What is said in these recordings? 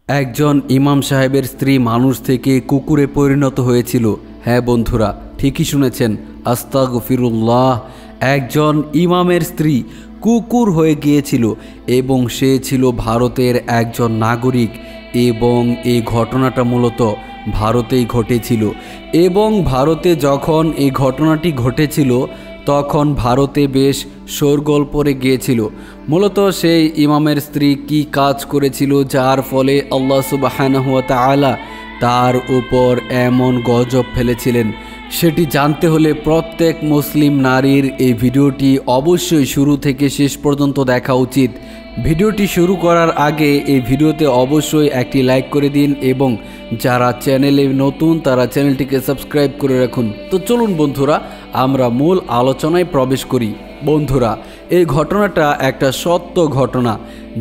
একজন ইমাম সাহেবের স্ত্রী মানুষ থেকে কুকুরে পরিণত হয়েছিল। হ্যাঁ বন্ধুরা, ঠিকই শুনেছেন, আস্তাগফিরুল্লাহ। একজন ইমামের স্ত্রী কুকুর হয়ে গিয়েছিল এবং সে ছিল ভারতের একজন নাগরিক এবং এই ঘটনাটা মূলত ভারতেই ঘটেছিল। এবং ভারতে যখন এই ঘটনাটি ঘটেছিল তখন ভারতে বেশ শোরগোল পড়ে গিয়েছিল। মূলত সেই ইমামের স্ত্রী কি কাজ করেছিল যার ফলে আল্লাহ সুবহানাহু ওয়া তাআলা তার উপর এমন গজব ফেলেছিলেন, সেটি জানতে হলে প্রত্যেক মুসলিম নারীর এই ভিডিওটি অবশ্যই শুরু থেকে শেষ পর্যন্ত দেখা উচিত। ভিডিওটি শুরু করার আগে এই ভিডিওতে অবশ্যই একটি লাইক করে দিন এবং যারা চ্যানেলে নতুন তারা চ্যানেলটিকে সাবস্ক্রাইব করে রাখুন। তো চলুন বন্ধুরা, আমরা মূল আলোচনায় প্রবেশ করি। বন্ধুরা, এই ঘটনাটা একটা সত্য ঘটনা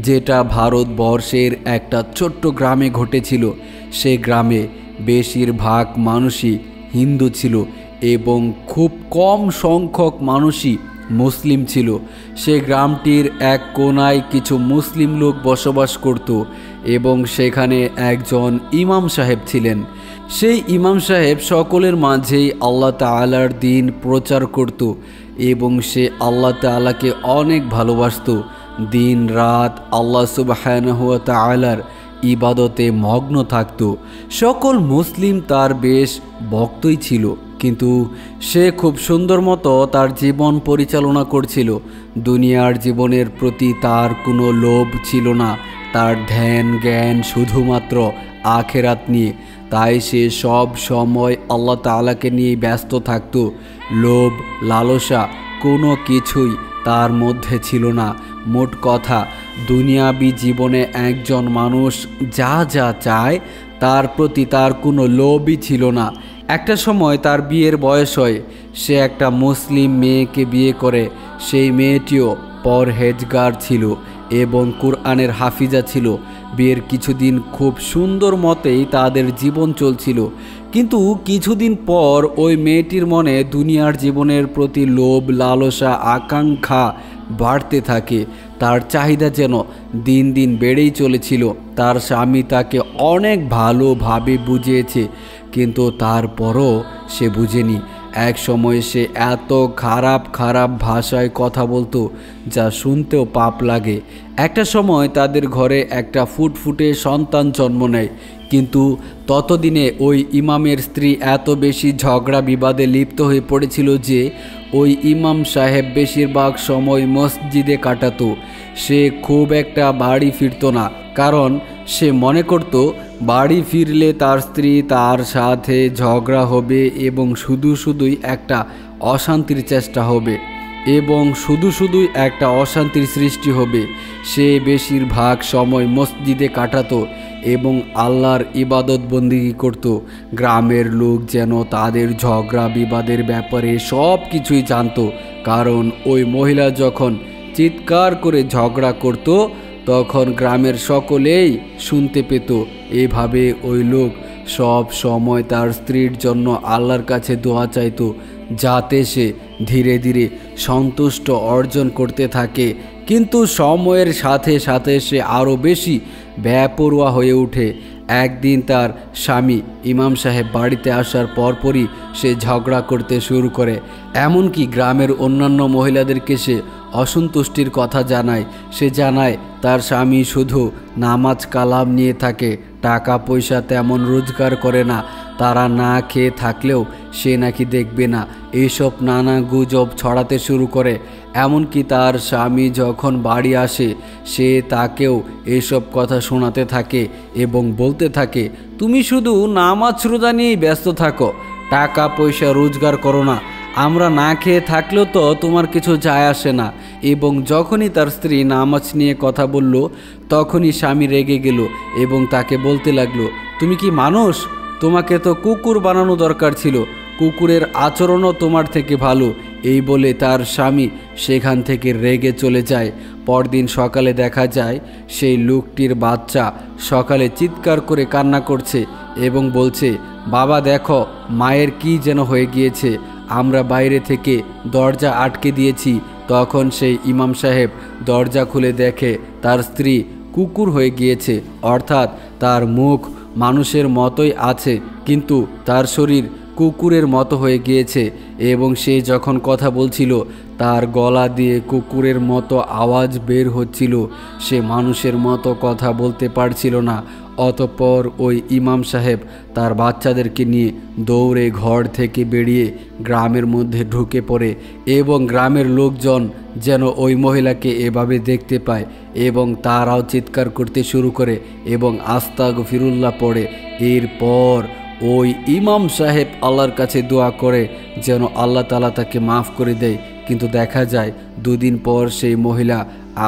যেটা ভারতবর্ষের একটা ছোট্ট গ্রামে ঘটেছিল। সেই গ্রামে বেশিরভাগ মানুষই হিন্দু ছিল এবং খুব কম সংখ্যক মানুষই মুসলিম ছিল। সে গ্রামটির এক কোনায় কিছু মুসলিম লোক বসবাস করত এবং সেখানে একজন ইমাম সাহেব ছিলেন। সেই ইমাম সাহেব সকলের মাঝেই আল্লাহ তাআলার দ্বীন প্রচার করত এবং সে আল্লাহ তাআলাকে অনেক ভালোবাসত। দিন রাত আল্লাহ সুবহানাহু ওয়া তাআলার ইবাদতে মগ্ন থাকত। সকল মুসলিম তার বেশ ভক্তই ছিল, কিন্তু সে খুব সুন্দর মতো তার জীবন পরিচালনা করছিল। দুনিয়ার জীবনের প্রতি তার কোনো লোভ ছিল না, তার ধ্যান জ্ঞান শুধুমাত্র আখেরাত নিয়ে। তাই সে সব সময় আল্লাহ তাআলাকে নিয়ে ব্যস্ত থাকত। লোভ লালসা কোনো কিছুই তার মধ্যে ছিল না। মোট কথা, দুনিয়াবি জীবনে একজন মানুষ যা যা চায় তার প্রতি তার কোনো লোভই ছিল না। একটা সময় তার বিয়ের বয়স হয়, সে একটা মুসলিম মেয়েকে বিয়ে করে। সেই মেয়েটিও পরহেজগার ছিল এবং কুরআনের হাফিজা ছিল। বিয়ের কিছুদিন খুব সুন্দর মতেই তাদের জীবন চলছিল, কিন্তু কিছুদিন পর ওই মেয়েটির মনে দুনিয়ার জীবনের প্রতি লোভ লালসা আকাঙ্ক্ষা বাড়তে থাকে। তার চাহিদা যেন দিন দিন বেড়েই চলেছিল। তার স্বামী তাকে অনেক ভালোভাবে বুঝিয়েছে, কিন্তু তারপরও সে বুঝেনি। এক সময় সে এত খারাপ খারাপ ভাষায় কথা বলতো যা শুনতেও পাপ লাগে। একটা সময় তাদের ঘরে একটা ফুটফুটে সন্তান জন্ম নেয়, কিন্তু ততদিনে ওই ইমামের স্ত্রী এত বেশি ঝগড়া বিবাদে লিপ্ত হয়ে পড়েছিল যে ওই ইমাম সাহেব বেশিরভাগ সময় মসজিদে কাটাতো। সে খুব একটা বাড়ি ফিরত না, কারণ সে মনে করত বাড়ি ফিরলে তার স্ত্রী তার সাথে ঝগড়া হবে এবং শুধুই একটা অশান্তির চেষ্টা হবে এবং শুধুই একটা অশান্তির সৃষ্টি হবে। সে বেশিরভাগ সময় মসজিদে কাটাতো এবং আল্লাহর ইবাদত বন্দেগী করত। গ্রামের লোক যেন তাদের ঝগড়া বিবাদের ব্যাপারে সব কিছুই জানত, কারণ ওই মহিলা যখন চিৎকার করে ঝগড়া করত তখন গ্রামের সকলেই শুনতে পেত। এভাবে ওই লোক সব সময় তার স্ত্রীর জন্য আল্লাহর কাছে দোয়া চাইত, যাতে সে ধীরে ধীরে সন্তুষ্ট অর্জন করতে থাকে। কিন্তু সময়ের সাথে সাথে সে আরও বেশি বেপরোয়া হয়ে ওঠে। একদিন তার স্বামী ইমাম সাহেব বাড়িতে আসার পরপরই সে ঝগড়া করতে শুরু করে। এমনকি গ্রামের অন্যান্য মহিলাদেরকে সে অসন্তুষ্টির কথা জানায়। সে জানায় তার স্বামী শুধু নামাজ কালাম নিয়ে থাকে, টাকা পয়সা তেমন রোজগার করে না, তারা না খেয়ে থাকলেও সে নাকি দেখবে না। এইসব নানা গুজব ছড়াতে শুরু করে। এমনকি তার স্বামী যখন বাড়ি আসে সে তাকেও এইসব কথা শোনাতে থাকে এবং বলতে থাকে, তুমি শুধু নামাজ রোজা নিয়েই ব্যস্ত থাকো, টাকা পয়সা রোজগার করো না, আমরা না খেয়ে থাকলেও তো তোমার কিছু যায় আসে না। এবং যখনই তার স্ত্রী নামাজ নিয়ে কথা বলল তখনই স্বামী রেগে গেল এবং তাকে বলতে লাগলো, তুমি কি মানুষ? তোমাকে তো কুকুর বানানো দরকার ছিল, কুকুরের আচরণও তোমার থেকে ভালো। এই বলে তার স্বামী সেখান থেকে রেগে চলে যায়। পরদিন সকালে দেখা যায় সেই লোকটির বাচ্চা সকালে চিৎকার করে কান্না করছে এবং বলছে, বাবা দেখো মায়ের কি যেন হয়ে গিয়েছে, আমরা বাইরে থেকে দরজা আটকে দিয়েছি। তখন সেই ইমাম সাহেব দরজা খুলে দেখে তার স্ত্রী কুকুর হয়ে গিয়েছে, অর্থাৎ তার মুখ মানুষের মতোই আছে, কিন্তু তার শরীর কুকুরের মতো হয়ে গিয়েছে এবং সে যখন কথা বলছিল তার গলা দিয়ে কুকুরের মতো আওয়াজ বের হচ্ছিল। সে মানুষের মতো কথা বলতে পারছিল না। অতঃপর ওই ইমাম সাহেব তার বাচ্চাদেরকে নিয়ে দৌড়ে ঘর থেকে বেরিয়ে গ্রামের মধ্যে ঢুকে পড়ে এবং গ্রামের লোকজন যেন ওই মহিলাকে এভাবে দেখতে পায় এবং তারাও চিৎকার করতে শুরু করে এবং আস্তাগফিরুল্লাহ পড়ে। এরপর ওই ইমাম সাহেব আল্লাহর কাছে দোয়া করে যেন আল্লাহ তাআলা তাকে মাফ করে দেয়, কিন্তু দেখা যায় দুদিন পর সেই মহিলা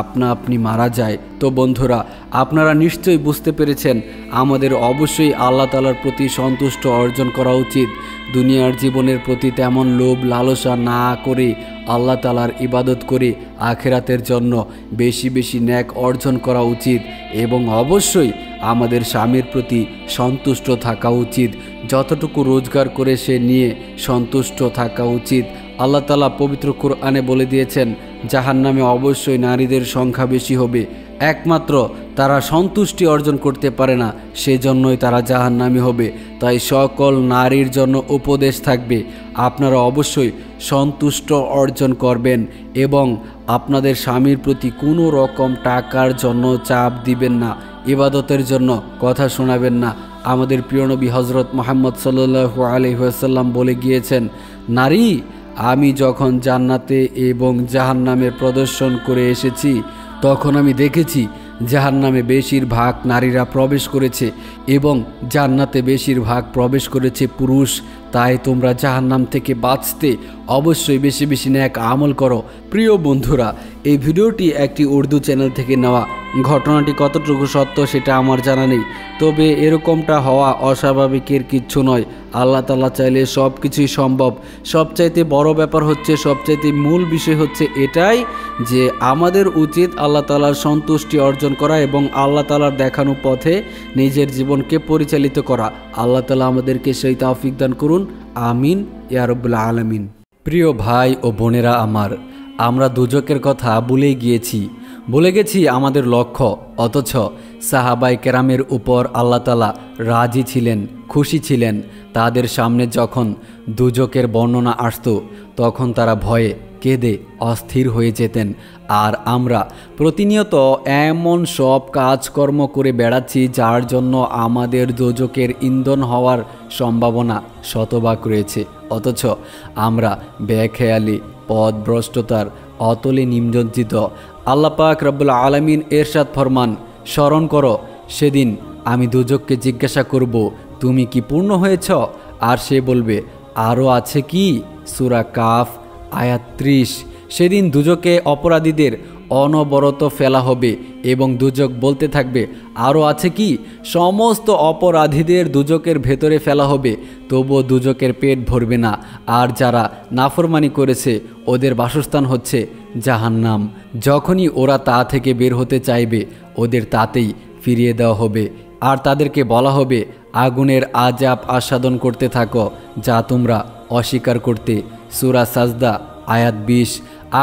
আপনা আপনি মারা যায়। তো বন্ধুরা, আপনারা নিশ্চয়ই বুঝতে পেরেছেন আমাদের অবশ্যই আল্লাহ তাআলার প্রতি সন্তুষ্ট অর্জন করা উচিত। দুনিয়ার জীবনের প্রতি তেমন লোভ লালসা না করে আল্লাহ তাআলার ইবাদত করে আখিরাতের জন্য বেশি বেশি নেক অর্জন করা উচিত এবং অবশ্যই আমাদের স্বামীর প্রতি সন্তুষ্ট থাকা উচিত। যতটুকু রোজগার করে সে নিয়ে সন্তুষ্ট থাকা উচিত। আল্লাহ তাআলা পবিত্র কোরআনে বলে দিয়েছেন জাহান্নামে অবশ্যই নারীদের সংখ্যা বেশি হবে, একমাত্র তারা সন্তুষ্টি অর্জন করতে পারে না, সেজন্যই তারা জাহান্নামী হবে। তাই সকল নারীর জন্য উপদেশ থাকবে, আপনারা অবশ্যই সন্তুষ্ট অর্জন করবেন এবং আপনাদের স্বামীর প্রতি কোনো রকম টাকার জন্য চাপ দিবেন না, ইবাদতের জন্য কথা শোনাবেন না। আমাদের প্রিয় নবী হযরত মুহাম্মদ সাল্লাল্লাহু আলাইহি ওয়াসাল্লাম বলে গিয়েছেন, নারী আমি যখন জান্নাতে এবং জাহান্নামের প্রদর্শন করে এসেছি তখন আমি দেখেছি জাহান্নামে বেশিরভাগ নারীরা প্রবেশ করেছে এবং জান্নাতে বেশিরভাগ প্রবেশ করেছে পুরুষ। তাই তোমরা জাহান্নাম থেকে বাঁচতে অবশ্যই বেশি বেশি নেক আমল করো। প্রিয় বন্ধুরা, এই ভিডিওটি একটি উর্দু চ্যানেল থেকে নেওয়া। ঘটনাটি কতটুকু সত্য সেটা আমার জানা নেই, তবে এরকমটা হওয়া অস্বাভাবিকের কিচ্ছু নয়। আল্লাহ তাআলা চাইলে সব কিছুই সম্ভব। সবচাইতে বড় ব্যাপার হচ্ছে, সবচাইতে মূল বিষয় হচ্ছে এটাই যে আমাদের উচিত আল্লাহ তাআলার সন্তুষ্টি অর্জন করা এবং আল্লাহ তাআলার দেখানো পথে নিজের জীবনকে পরিচালিত করা। আল্লাহ তাআলা আমাদেরকে সেই তৌফিক দান করুন, আমিন ইয়া রাব্বুল আলামিন। প্রিয় ভাই ও বোনেরা আমার, আমরা দুজকের কথা ভুলে গেছি আমাদের লক্ষ্য, অথচ সাহাবায়ে কেরামের উপর আল্লাহ তাআলা রাজি ছিলেন, খুশি ছিলেন। তাদের সামনে যখন দুজকের বর্ণনা আসত তখন তারা ভয়ে কেঁদে অস্থির হয়ে যেতেন। আর আমরা প্রতিনিয়ত এমন সব কাজকর্ম করে বেড়াচ্ছি যার জন্য আমাদের দোজকের ইন্ধন হওয়ার সম্ভাবনা শতভাগ রয়েছে, অথচ আমরা বেখেয়ালি পথভ্রষ্টতার অতলে নিমজ্জিত। আল্লাহ পাক রব্বুল আলামিন ইরশাদ ফরমান, স্মরণ করো সেদিন আমি দুজককে জিজ্ঞাসা করব তুমি কি পূর্ণ হয়েছ, আর সে বলবে আরও আছে কি। সূরা কাফ আয়াত 30। সেদিন দুজকে অপরাধীদের অনবরত ফেলা হবে এবং দুজক বলতে থাকবে আরও আছে কি। সমস্ত অপরাধীদের দুজকের ভেতরে ফেলা হবে, তবুও দুজকের পেট ভরবে না। আর যারা নাফরমানি করেছে ওদের বাসস্থান হচ্ছে জাহান্নাম। যখনই ওরা তা থেকে বের হতে চাইবে ওদের তাতেই ফিরিয়ে দেওয়া হবে আর তাদেরকে বলা হবে আগুনের আযাব আস্বাদন করতে থাকো যা তোমরা অস্বীকার করতে। সূরা সাজদা আয়াত 20।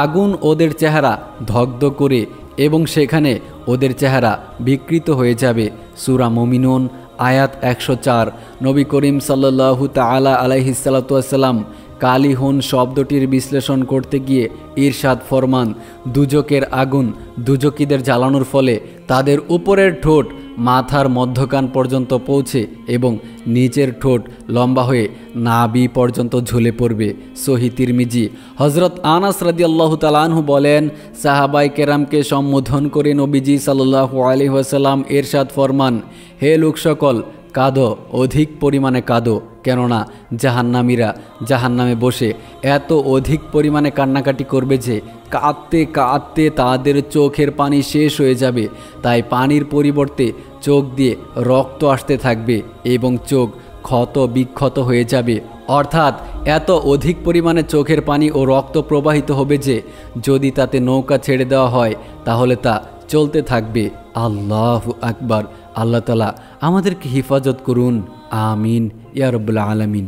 আগুন ওদের চেহারা দগ্ধ করে এবং সেখানে ওদের চেহারা বিকৃত হয়ে যাবে। সূরা মুমিনুন আয়াত 104। নবী করিম সাল্লাল্লাহু তাআলা আলাইহিস সালাতু ওয়াস সালাম কালিহুন শব্দটির বিশ্লেষণ করতে গিয়ে ইরশাদ ফরমান, দুজকের আগুন দুজকিদের জ্বালানোর ফলে তাদের উপরের ঠোঁট মাথার মধ্যকান পর্যন্ত পৌঁছে এবং নিচের ঠোঁট লম্বা হয়ে নাভি পর্যন্ত ঝুলে পড়বে। সহিহ তিরমিজি। হযরত আনাস রাদিয়াল্লাহু তাআলা আনহু বলেন, সাহাবায়ে কেরামকে সম্বোধন করে নবীজি সাল্লাল্লাহু আলাইহি ওয়াসাল্লাম ইরশাদ ফরমান, হে লোক সকল, কাঁদো, অধিক পরিমাণে কাঁদো, কেননা জাহান্নামীরা জাহান্নামে বসে এত অধিক পরিমাণে কান্নাকাটি করবে যে কাঁদতে কাঁদতে তাদের চোখের পানি শেষ হয়ে যাবে। তাই পানির পরিবর্তে চোখ দিয়ে রক্ত আসতে থাকবে এবং চোখ ক্ষত বিক্ষত হয়ে যাবে। অর্থাৎ এত অধিক পরিমাণে চোখের পানি ও রক্ত প্রবাহিত হবে যে যদি তাতে নৌকা ছেড়ে দেওয়া হয় তাহলে তা চলতে থাকবে। আল্লাহু আকবার। আল্লাহ তাআলা আমাদেরকে হেফাজত করুন, আমিন ইয়া রাব্বুল আলামিন।